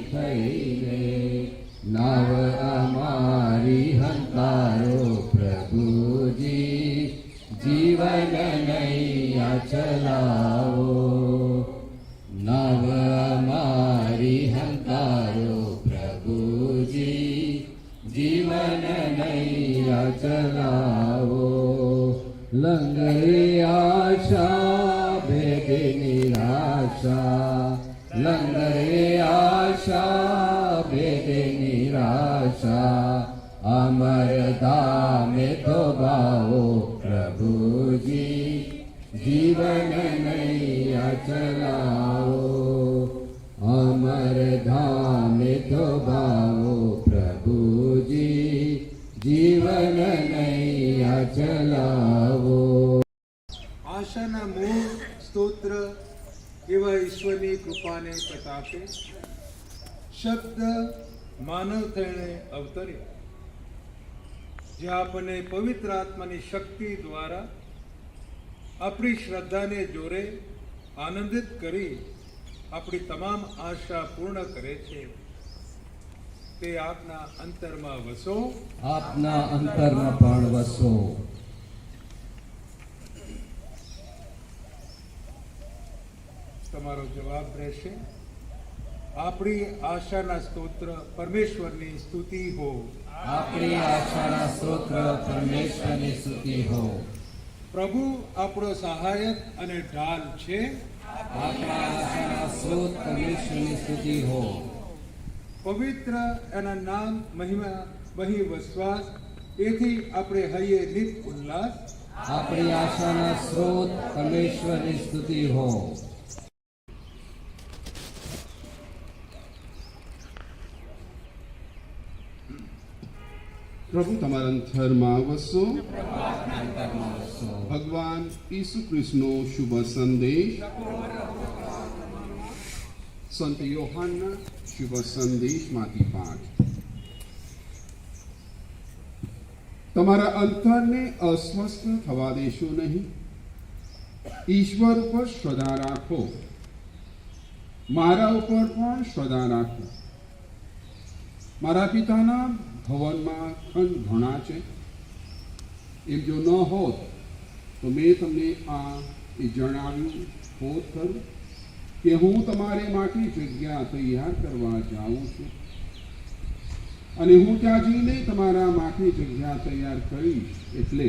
થઈને નાવ અમારી હંકારો પ્રભુજી, જીવન નૈયા ચલાવો. નાવ અમારી હંકારો પ્રભુજી, જીવન નૈયા ચલાવો. લંગરે આશા ભેદે નિરાશા, લંગરે આશા ભેદે નિરાશા, અમર ધામે તો ગાઓ પ્રભુજી, જીવન નૈયા ચલાવો. અમર ધામે તો ગાઓ પ્રભુજી, જીવન નૈયા ચલાવો. આશાના મૂળ સ્તોત્ર એવા ઈશ્વરની કૃપાને પ્રતાપે શબ્દ માનવ થઈને અવતર્યો, જે આપણને પવિત્ર આત્માની શક્તિ દ્વારા આપણી શ્રદ્ધાને જોરે આનંદિત કરી આપણી તમામ આશા પૂર્ણ કરે છે. તે આપના અંતરમાં વસો, આપના અંતરમાં પણ વસો. તમારો જવાબ રહેશે, આપણી આશાના સ્તોત્ર પરમેશ્વરની સ્તુતિ હો. આપણી આશાના સ્તોત્ર પરમેશ્વરની સ્તુતિ હો. પ્રભુ આપણો સહાયક અને ઢાલ છે. આપણા આશાના સ્ત્રોત પરમેશ્વરની સ્તુતિ હો. પવિત્ર એના નામ મહિમા બહી વિશ્વાસ, એથી આપણે હૈયે નિત ઉલ્લાસ. આપણી આશાના સ્ત્રોત પરમેશ્વરની સ્તુતિ હો. પ્રભુ તમારા અંતરમાં વસો. ભગવાન ઈસુ ખ્રિસ્તનો શુભ સંદેશ સંત યોહાનના શુભ સંદેશમાંથી પાઠ. તમારા અંતરને અસ્વસ્થ થવા દેશો નહીં. ઈશ્વર ઉપર શ્રદ્ધા રાખો, મારા ઉપર પણ શ્રદ્ધા રાખો. મારા પિતાના ભવનમાં ખંડ ઘણા છે. એમ જો ન હોત તો મેં તમને એ જણાવ્યું હોત ખરું કે હું તમારે માટે જગ્યા તૈયાર કરવા જાઉં છું, અને હું ત્યાં જઈને તમારા માટે જગ્યા તૈયાર કરીશ. એટલે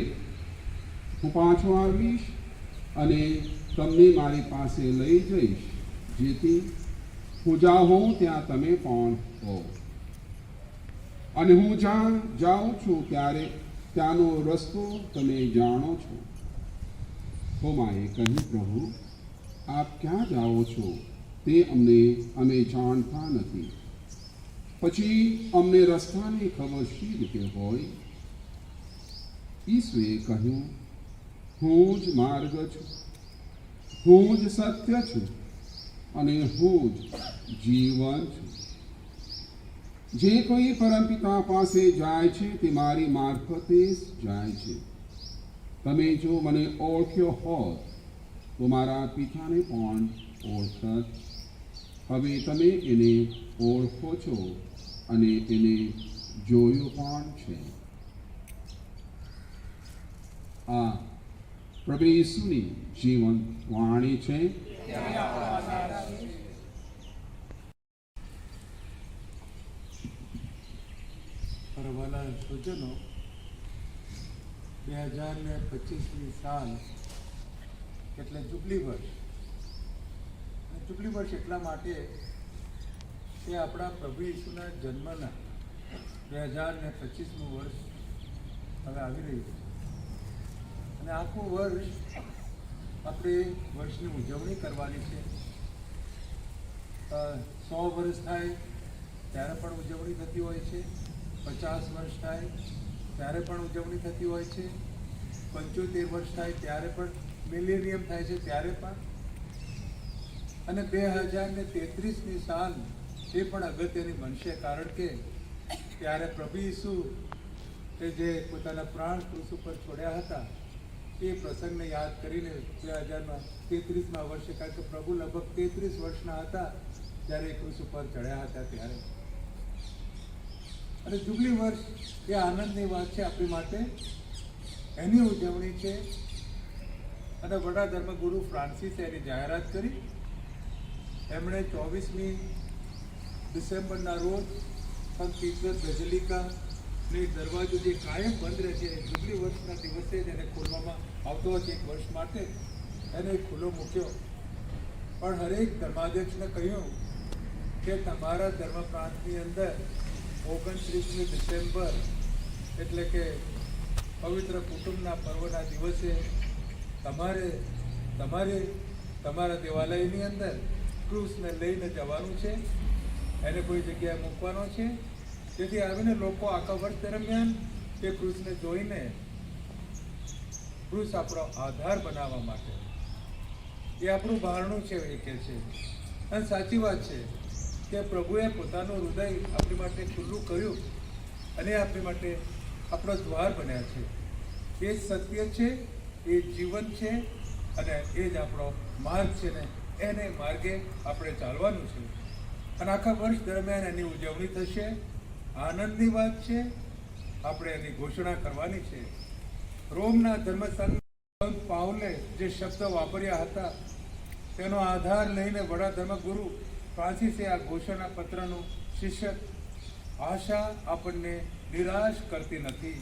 હું પાછો આવીશ અને તમને મારી પાસે લઈ જઈશ, જેથી હું જ્યાં હોઉં ત્યાં તમે પણ હો. અને હું જ્યાં જાઉં છું ત્યારે ત્યાંનો રસ્તો તમે જાણો છો. થોમાએ કહ્યું, પ્રભુ, આપ ક્યાં જાઓ છો તે અમે જાણતા નથી. પછી અમને રસ્તાની ખબર શી રીતે હોય? ઈસુએ કહ્યું, હું જ માર્ગ છું, હું જ સત્ય છું, અને હું જ જીવન છું. જે કોઈ પરમપિતા પાસે જાય છે તે મારી મારફતે જ જાય છે. તમે જો મને ઓળખ્યો હોત તો મારા પિતાને પણ ઓળખત. હવે તમે એને ઓળખો છો અને એને જોયું પણ છે. આ પ્રભુ ઈસુની જીવન વાણી છે. પરવાલા સૂચનો 2025ની સાલ એટલે જુબલી વર્ષ. જુબલી વર્ષ એટલા માટે કે આપણા પ્રભુ ઈસુના જન્મના 2025મું વર્ષ હવે આવી રહ્યું છે, અને આખું વર્ષ આપણે વર્ષની ઉજવણી કરવાની છે. 100 વર્ષ થાય ત્યારે પણ ઉજવણી થતી હોય છે, 50 વર્ષ થાય ત્યારે પણ ઉજવણી થતી હોય છે, 75 વર્ષ થાય ત્યારે પણ, મિલેનિયમ થાય છે ત્યારે પણ, અને 2033ની સાલ એ પણ અગત્યની બનશે. કારણ કે ત્યારે પ્રભુ ઈસુ એ જે પોતાના પ્રાણ ક્રૂસ ઉપર છોડ્યા હતા એ પ્રસંગને યાદ કરીને 2033મા વર્ષે, કારણ કે પ્રભુ લગભગ 33 વર્ષના હતા જ્યારે એ ક્રુસ ઉપર ચડ્યા હતા ત્યારે. અને જુબલી વર્ષ એ આનંદની વાત છે આપણી માટે, એની ઉજવણી છે. અને વડા ધર્મગુરુ ફ્રાન્સિસે એની જાહેરાત કરી. એમણે 24મી ડિસેમ્બરના રોજ સંત પીટર બેઝિલિકાની દરવાજો જે કાયમ બંધ રહે છે, જુબલી વર્ષના દિવસે જ એને ખોલવામાં આવતો હોય એક વર્ષ માટે, એને ખુલ્લો મૂક્યો. પણ હરેક ધર્માધ્યક્ષને કહ્યું કે તમારા ધર્મ પ્રાંતની અંદર 29મી ડિસેમ્બર એટલે કે પવિત્ર કુટુંબના પર્વના દિવસે તમારા દેવાલયની અંદર ક્રુસને લઈને જવાનું છે, એને કોઈ જગ્યાએ મૂકવાનો છે. તેથી આવીને લોકો આખા વર્ષ દરમિયાન તે ક્રુસને જોઈને ક્રુસ આપણો આધાર બનાવવા માટે એ આપણું બહારણું છે એ કહે છે. અને સાચી વાત છે કે પ્રભુએ પોતાનું હૃદય આપણી માટે ખુલ્લું કર્યું અને આપણી માટે આપણો દ્વાર બન્યા છે. એ જ સત્ય છે, એ જીવન છે અને એ જ આપણો માર્ગ છે ને એને માર્ગે આપણે ચાલવાનું છે. અને આખા વર્ષ દરમિયાન એની ઉજવણી થશે. આનંદની વાત છે, આપણે એની ઘોષણા કરવાની છે. રોમના ધર્મસંઘ પાઉલે જે શબ્દ વાપર્યા હતા તેનો આધાર લઈને વડા ધર્મગુરુ ફ્રાન્સિસે આ ઘોષણા પત્રનું શીર્ષક આશા આપણને નિરાશ કરતી નથી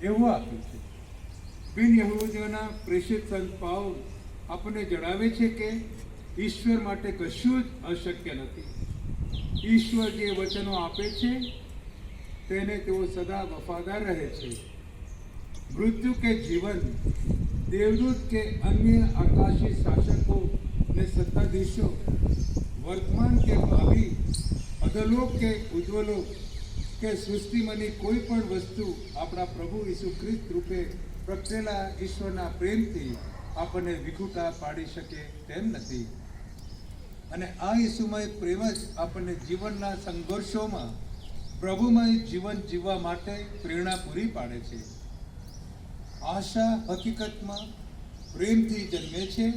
એવું આપ્યું છે. બિન યહૂદીઓના પ્રેષિત સંત પાઉલ આપણને જણાવે છે કે ઈશ્વર માટે કશું જ અશક્ય નથી. ઈશ્વર જે વચનો આપે છે તેને તેઓ સદા વફાદાર રહે છે. મૃત્યુ કે જીવન, દેવદૂત કે અન્ય આકાશી શાસકો ને સત્તાધીશો, વર્તમાન કે ભાવિ, અધલોક કે ઉજ્જવલોક કે સૃષ્ટિમાંની કોઈ પણ વસ્તુ આપણા પ્રભુ ઈસુ ખ્રિસ્ત રૂપે પ્રગટેલા ઈશ્વરના પ્રેમથી આપણને વિખૂટા પાડી શકે તેમ નથી. અને આ ઈસુમય પ્રેમ જ આપણને જીવનના સંઘર્ષોમાં પ્રભુમય જીવન જીવવા માટે પ્રેરણા પૂરી પાડે છે. આશા હકીકતમાં પ્રેમથી જન્મે છે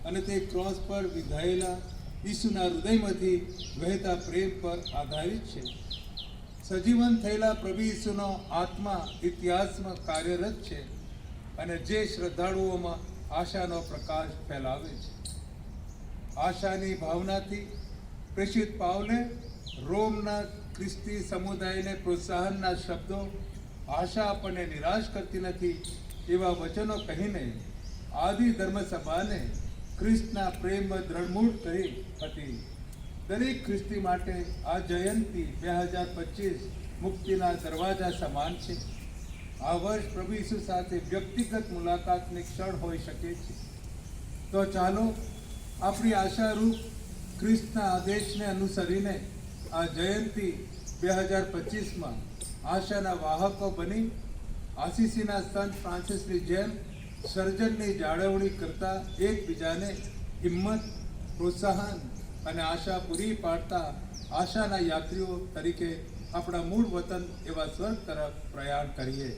અને તે ક્રોસ પર વિધાયેલા ઈસુના હૃદયમાંથી વહેતા પ્રેમ પર આધારિત છે. સજીવન થયેલા પ્રભુ ઈસુનો આત્મા ઇતિહાસમાં કાર્યરત છે અને જે શ્રદ્ધાળુઓમાં આશાનો પ્રકાશ ફેલાવે છે. આશાની ભાવનાથી પ્રેષિત પાઉલે રોમના ખ્રિસ્તી સમુદાયને પ્રોત્સાહનના શબ્દો આશા આપણને નિરાશ કરતી નથી એવા વચનો કહીને આદિ ધર્મસભાને ખ્રિસ્તના પ્રેમમાં દ્રઢમૂળ કરી હતી. દરેક ખ્રિસ્તી માટે આ જયંતિ 2025 મુક્તિના દરવાજા સમાન છે. આ વર્ષ પ્રભુ ઈસુ સાથે વ્યક્તિગત મુલાકાતની ક્ષણ હોઈ શકે છે. તો ચાલો આપણી આશારૂપ ખ્રિસ્તના આદેશને અનુસરીને આ જયંતિ 2025માં આશાના વાહકો બની આસીસીના સંત ફ્રાન્સિસની જેમ સર્જનની જાળવણી કરતા એકબીજાને હિંમત, પ્રોત્સાહન અને આશા પૂરી પાડતા આશાના યાત્રીઓ તરીકે આપણા મૂળ વતન એવા સ્વર્ગ તરફ પ્રયાણ કરીએ.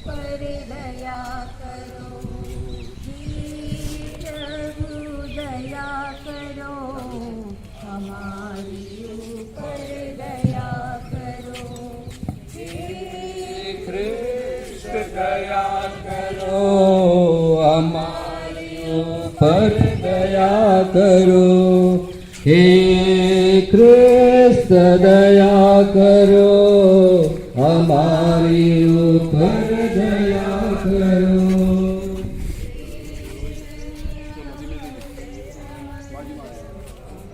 પર દયા કરો, પ્રભુ દયા કરો, हमारी ऊपर दया करो, हे कृष्ण दया करो, हमारी ऊपर दया करो, हे कृष्ण दया करो, हमारी ऊपर दया करो.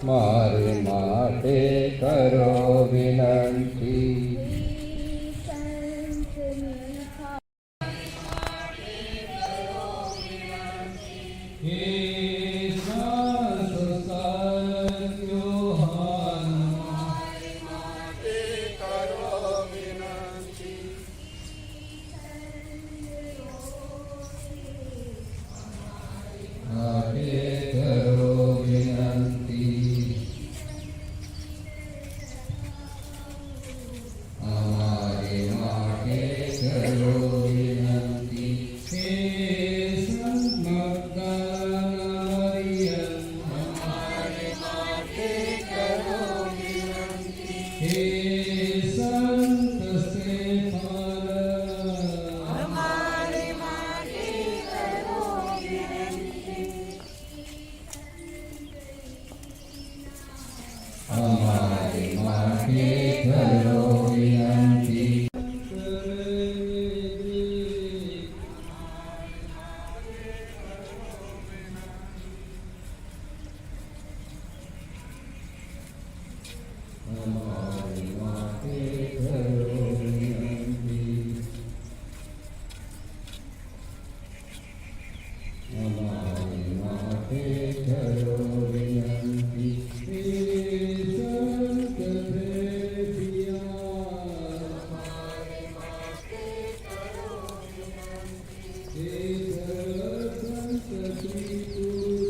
મારે માટે કરો વિનંતી. માટે કરો વિનંતી. અમારી માટે કરો વિનંતી. અમારી માટે કરો વિનંતી. હે સંત પ્રેમિયા, હે સંત શ્રીપુત્રો,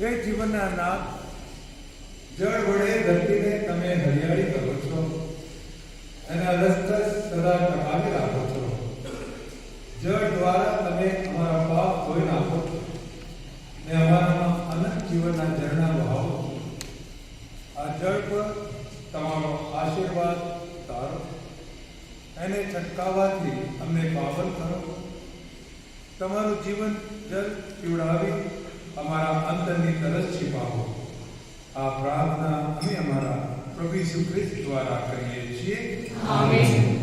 હે જીવનના નાથ, જળ વડે ધરતીને તમે હરિયાળી કરો છો, એના લશ્કર સદા ટકાવી રાખો છો. જળ દ્વારા તમે અમારા પાપ ધોઈ નાખો છો ને અમારામાં અનંત જીવનના ઝરણા વહાવો છો. આ જળ પર તમારો આશીર્વાદ તારો, એને છટકાવવાથી અમને પાવન કરો. તમારું જીવન જળ પીવડાવી અમારા અંતરની તરસ छिपाવો. આ પ્રાર્થના અમે અમારા પ્રભુ ઈસુ ખ્રિસ્ત દ્વારા કરીએ છીએ. આમેન.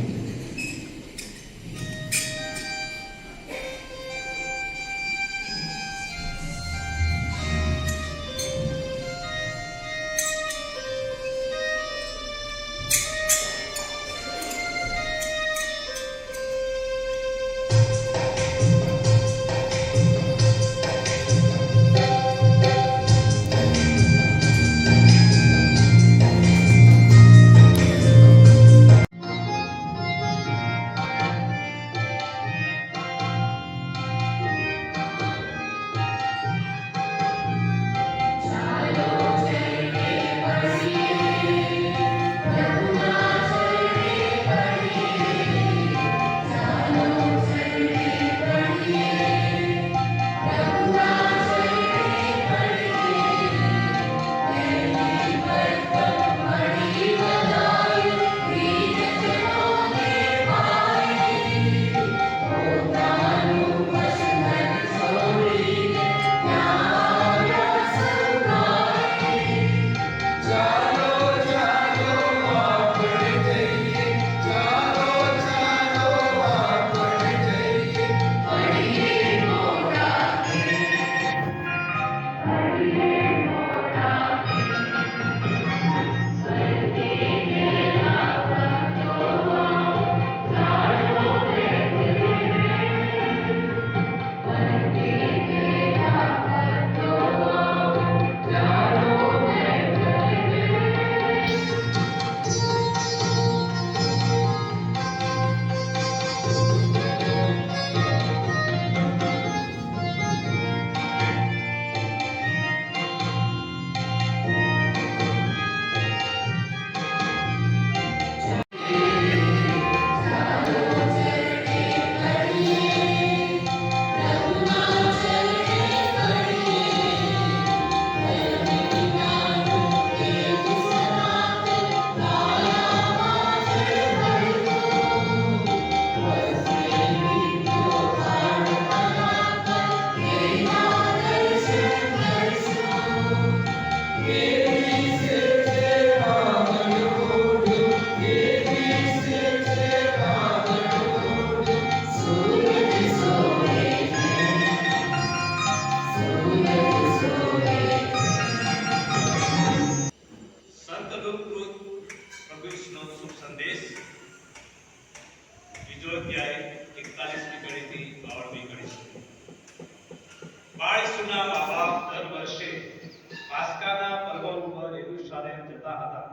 જતા હતા.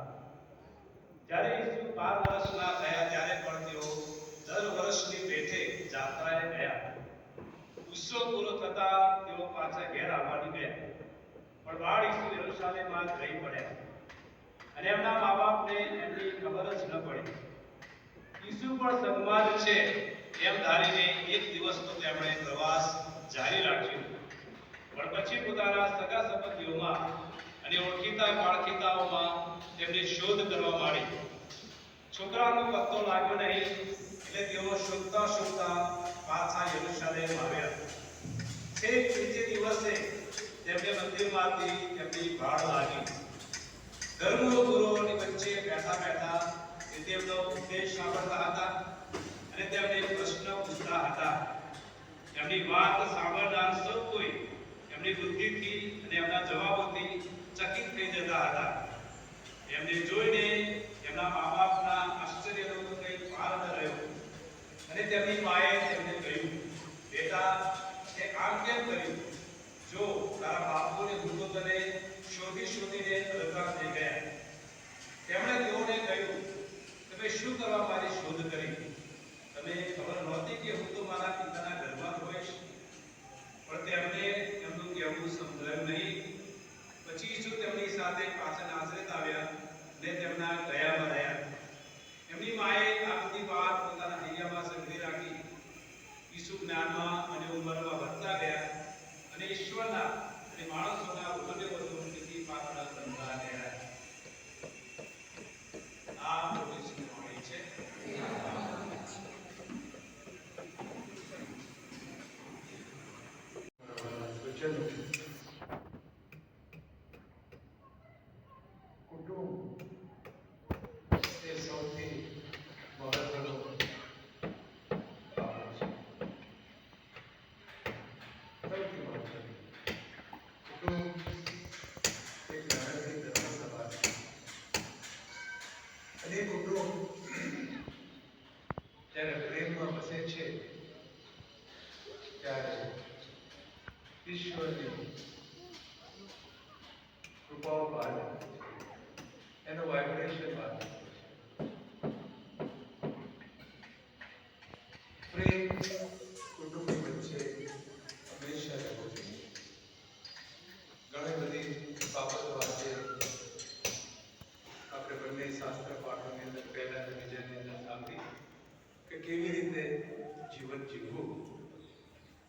જ્યારે ઈસુ 12 વર્ષના થયા ત્યારે પણ તેઓ દર વર્ષની પેઠે જાત્રાએ ગયા. ઉત્સવ પૂરો થતા તેઓ પાછા ઘેર આવવાની ગયા. પણ બાળ ઈસુ યરૂશાલેમમાં જ રહી પડ્યા અને એમના મા બાપને એમની ખબર જ ન પડી. ઈસુ પણ સંગમાં જ છે એમ ધારીને એક દિવસ તો તેમણે પ્રવાસ જારી રાખ્યો. પણ પછી પોતાના સગા સંબંધીઓમાં અને ઓળખીતા પાળખીતાઓમાં તેમની શોધ કરવા માંડી. છોકરાનો પત્તો લાગ્યો નહીં એટલે તેઓ શોધતા શોધતા પાછા યરૂશાલેમ આવ્યા. છેક બીજે દિવસે તેમને મંદિરમાંથી તેમની ભાળ લાગી. ધર્મનો ગુરુઓની વચ્ચે બેઠા બેઠા તે તેમનો ઉપદેશ સાંભળતા હતા અને તેમને પ્રશ્ન પૂછતા હતા. એમની વાત સાંભળનાર સૌ કોઈ એમની બુદ્ધિથી અને એમના જવાબોથી ચકિત થઈ જતા હતા. એમને જોઈને એમના મા બાપના આશ્ચર્યનો તો કંઈ પાર ન રહ્યો અને તેમની માએ તેમને કહ્યું, બેટા, તે આમ કેમ કર્યું? જો તારા બાપુને હું તો તને શોધી શોધીને અલગા થઈ ગયા. તેમણે તેઓને કહ્યું, તમે શું કરવા મારી શોધ કરી? તમે ખબર નહોતી કે હું તો મારા પિતાના ઘરમાં હોઈશ? પણ તેમને એમનું કહેવું સમજાયું નહીં. પછી ઈસુ તેમની સાથે પાછા નાઝરેત આવ્યા અને તેમના ગયામાં રહ્યા. એમની માએ આ બધી વાત પોતાના હૈયામાં સંગ્રહી રાખી. ઈસુ જ્ઞાનમાં અને ઉંમરમાં વધતા ગયા અને ઈશ્વરના અને માણસોના વધુને વધુ પ્રીતિ પાત્ર બનતા ગયા. આ પ્રભુની વાણી છે. કુટુંબ એ સૌથી મહત્વનો ભાગ છે. સૌથી મહત્વનો કુટુંબ એક નાનકડી ધર્મસભા છે અને એ કુટુંબ જ્યારે પ્રેમમાં વસે છે ત્યારે ઈશ્વરની કૃપાઓ બહાર નીકળે છે. એનો વાઇબ્રેશન બહાર નીકળે છે. પ્રેમ કુટુંબની વચ્ચે હંમેશા રહેવો જોઈએ. ઘણી બધી બાબતો આજે આપણે બંને શાસ્ત્ર પાઠોની અંદર પહેલા અને બીજાની અંદર સાંભળી કે કેવી રીતે જીવન જીવવું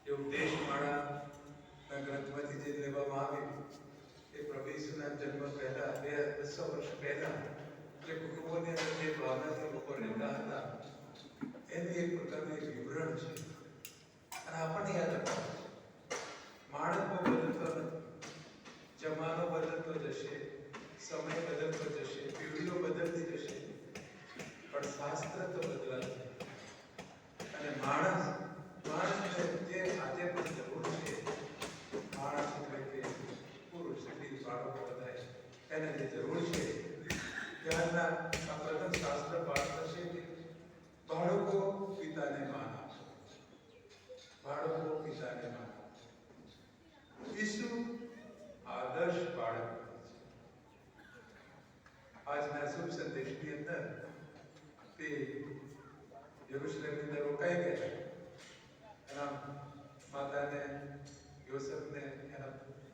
એ ઉપદેશમાળાના ગ્રંથમાંથી જે લેવામાં આવે એ પ્રભુ ઈસુના જન્મ પહેલા 200 વર્ષ પહેલા જે કુટુંબોની અંદર જે ભાવનાથી લોકો રહેતા હતા એની એક પ્રકારનું એક વિવરણ છે. અને આપણને યાદ રાખવું છે, માણસ બહુ બદલતો નથી. જમાનો બદલતો જશે, સમય બદલતો જશે, પેઢીઓ બદલતી જશે, પણ શાસ્ત્ર તો બદલાશે. અને માણસને જે આજે પણ જરૂર છે, માણસ એટલે કે પુરુષ, સ્ત્રી, બાળકો બધા એને જે જરૂર છે ત્યારના આ પ્રથમ શાસ્ત્ર પાઠ થશે કે બાળકો પિતાને માન આપશે. બાળકો પિતાને માન આપશે. ઈસુ આદર્શ બાળક છે. આજના શુભ સંદેશની અંદર તે યરૂશલેમની અંદર રોકાઈ ગયા. એના માતાને, યોસેફને, એના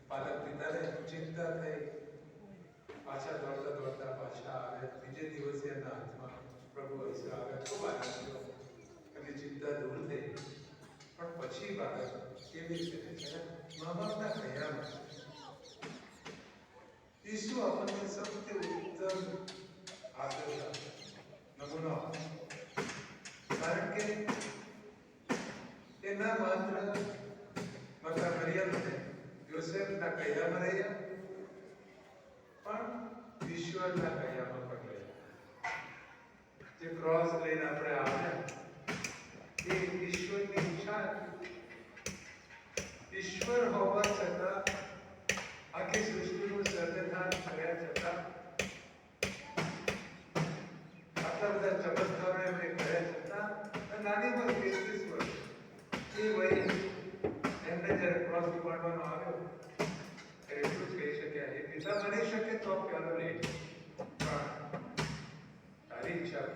પાલક પિતાને ચિંતા થઈ. પાછા દોડતા દોડતા પાછા આવ્યા. બીજે દિવસે એના હાથમાં પ્રભુ ઈસુ આવ્યા. ખૂબ આનંદ થયો. એમની ચિંતા દૂર થઈ. પણ પછી બાળક કેવી રીતે છે? મા બાપના કહેવામાં ઈસુ આપણને સૌથી ઉત્તમ આદર્શ નમૂનો આપે. કારણ કે એના માત્ર માતા મરિયમને યોસેફના કહેવામાં રહ્યા, પણ ઈશ્વરના કહેવામાં પણ રહ્યા. જે ક્રોસ લઈને આપણે આવ્યા એ ઈશ્વરની ઈચ્છા હતી. ઈશ્વર હોવા છતાં, આખી સૃષ્ટિનું સર્જન કર્યા છતાં, આટલા બધા ચમત્કારો એમણે કર્યા છતાં નાની ઉંમર 33 વર્ષ એ વયે એમને જ્યારે ક્રોસ ઉપાડવાનો આવ્યો એટલું જ કહી શક્યા, એ પિતા બની શકે તો પ્યાલો લે, તારી ઈચ્છા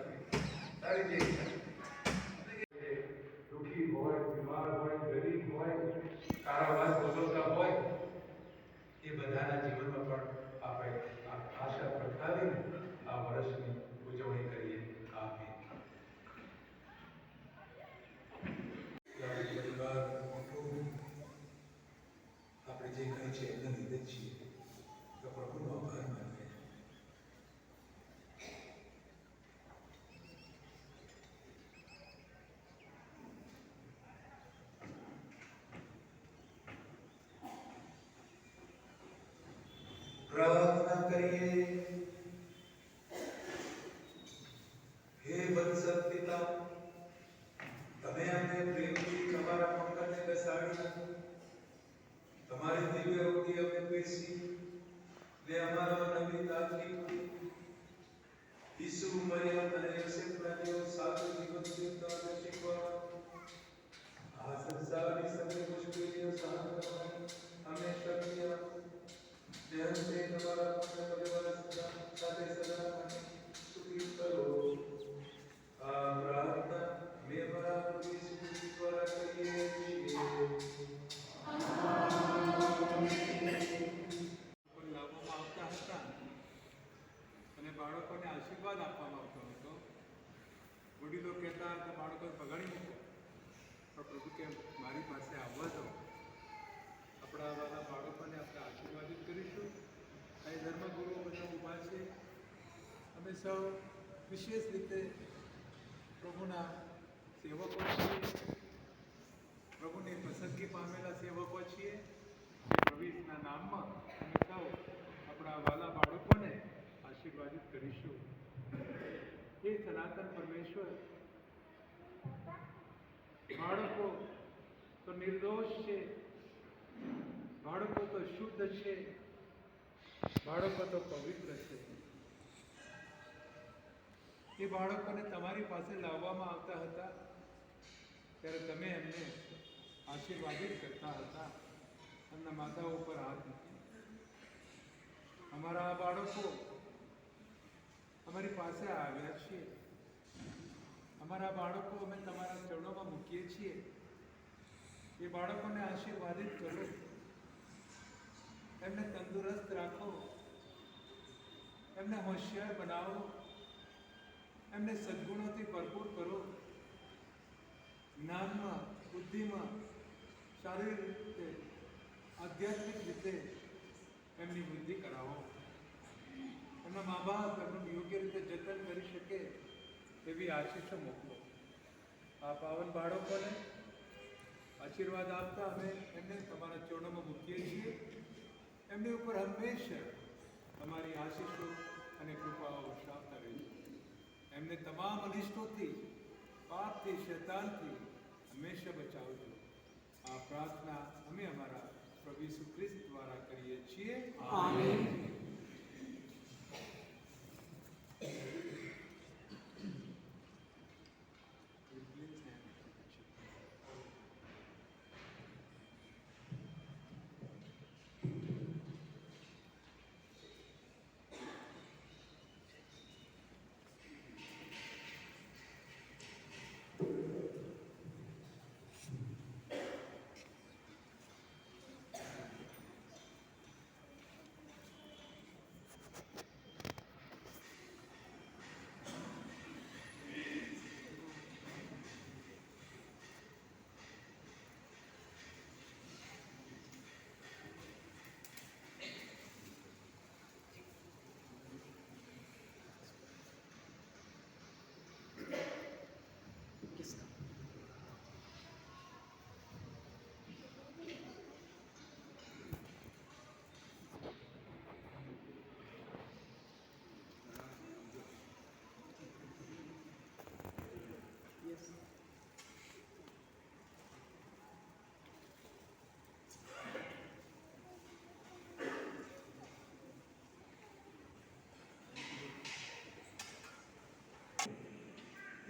તારી જે ઈચ્છા દુઃખી હોય, બીમાર હોય, ગરીબ હોય, કારાવાસ ભોગવતા હોય, એ બધાના જીવનમાં પણ આપણે આ આશા પ્રગટાવીને આ વર્ષની ઉજવણી કરીએ. આમીન. પરિવાર મોટું આપણે જે કંઈ છે એના લીધે જ છીએ, તો પ્રભુનો આભાર માનીએ. પ્રાર્થના કરીએ. હે વત્સલ પિતા, તમે અમને પ્રેમથી તમારા પંકજને બેસાડી તમારી દિવ્ય રોટી અમને પીરસી ને અમારા નમ્રતાથી ઈસુ મરિયમ અને યોસેફના જેવો સાચો જીવન જીવતા શીખવા આ સંસારની સગળી મુશ્કેલીઓ સહન કરવાની અમને શક્તિ આપો. જેમતે તમારા પરિવાર સાથે સદા સુખી કરો. આ પ્રાર્થના અમે અમારા પ્રભુ ઈસુ ખ્રિસ્ત દ્વારા કરીએ છીએ. લાવવામાં આવતા હતા અને બાળકોને આશીર્વાદ આપવામાં આવતો હતો. વડીલો કહેતા હતા બાળકોને બગાડી મૂકો, પણ પ્રભુ કે મારી પાસે આવવા દો. આપણા વાળા બાળકોને આપણે આશીર્વાદિત કરીશું. અહીં ધર્મગુરુઓ બધા ઊભા છે. અમે સૌ વિશેષ રીતે પ્રભુના સેવકો છીએ, પ્રભુની પસંદગી પામેલા સેવકો છીએ. પ્રભુના નામમાં અમે સૌ આપણા વાલા બાળકોને આશીર્વાદિત કરીશું. હે સનાતન પરમેશ્વર, બાળકો તો નિર્દોષ છે, બાળકો તો શુદ્ધ છે, બાળકો તો પવિત્ર છે. એ બાળકોને તમારી પાસે લાવવામાં આવતા હતા ત્યારે તમે એમને આશીર્વાદિત કરતા હતા. એમના માતાઓ ઉપર હાથ મૂકી. અમારા આ બાળકો અમારી પાસે આવ્યા છે. અમારા બાળકો અમે તમારા ચરણોમાં મૂકીએ છીએ. એ બાળકોને આશીર્વાદિત કરો, એમને તંદુરસ્ત રાખો, એમને હોશિયાર બનાવો, એમને સદ્ગુણોથી ભરપૂર કરો. જ્ઞાનમાં, બુદ્ધિમાં, શારીરિક રીતે, આધ્યાત્મિક રીતે એમની વૃદ્ધિ કરાવો. એમના મા બાપ એમનું યોગ્ય રીતે જતન કરી શકે એવી આશીષો મોકલો. આ પાવન બાળકોને આશીર્વાદ આપતા અમે એમને તમારા ચરણોમાં મૂકીએ છીએ. એમની ઉપર હંમેશા તમારી આશીષો અને કૃપાઓ વર્ષાવતા રહેજો. એમને તમામ અનિષ્ટોથી, પાપથી, શૈતાનથી હંમેશા બચાવજો. આ પ્રાર્થના અમે અમારા પ્રભુ ઈસુ ખ્રિસ્ત દ્વારા કરીએ છીએ. આમીન.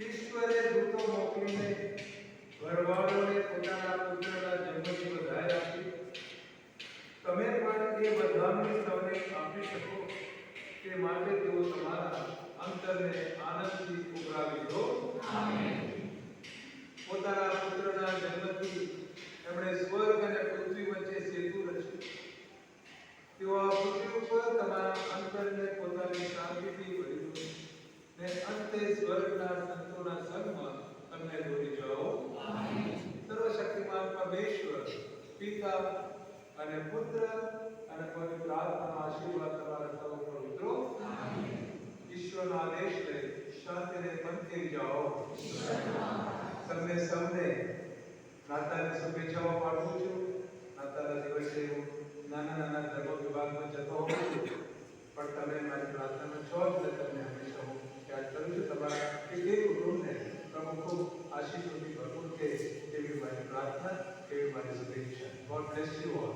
ઈશ્વરે દૂતો મોકલીને ઘરવાળોને પોતાના પુત્રના જન્મની વધાઈ આપી. તમે પણ એ બધાની સૌને આપી શકો કે તે માટે તેઓ તમારા અંતરને આનંદથી ઉભરાવી દો. પોતાના પુત્રના જન્મથી એમણે સ્વર્ગ અને પૃથ્વી વચ્ચે સેતુ રચ્યો. તેઓ આ પૃથ્વી ઉપર તમારા અંતરને પોતાની શાંતિથી ભરી દો ને અંતે સ્વર્ગના સંતોના સંગમાં તમને દોરી જાઓ. સર્વશક્તિમાન પરમેશ્વર પિતા અને પુત્ર અને પવિત્ર આત્માના આશીર્વાદ તમારા સર્વ પર ઉતરો. ઈશ્વરના આદેશ લઈ શાંતિને પંથે જાઓ. તમને સૌને નાતાલની શુભેચ્છાઓ પાઠવું છું. નાતાલના દિવસે હું નાના ધર્મ વિભાગમાં જતો હોઉં છું, પણ તમે મારી પ્રાર્થનામાં છો એટલે તમને હંમેશા હું યાદ કરું છું. તમારા એક કુટુંબને પ્રભુ ખૂબ આશીષોથી ભરપૂર કે એવી મારી પ્રાર્થના, એવી મારી શુભેચ્છા. God bless you all.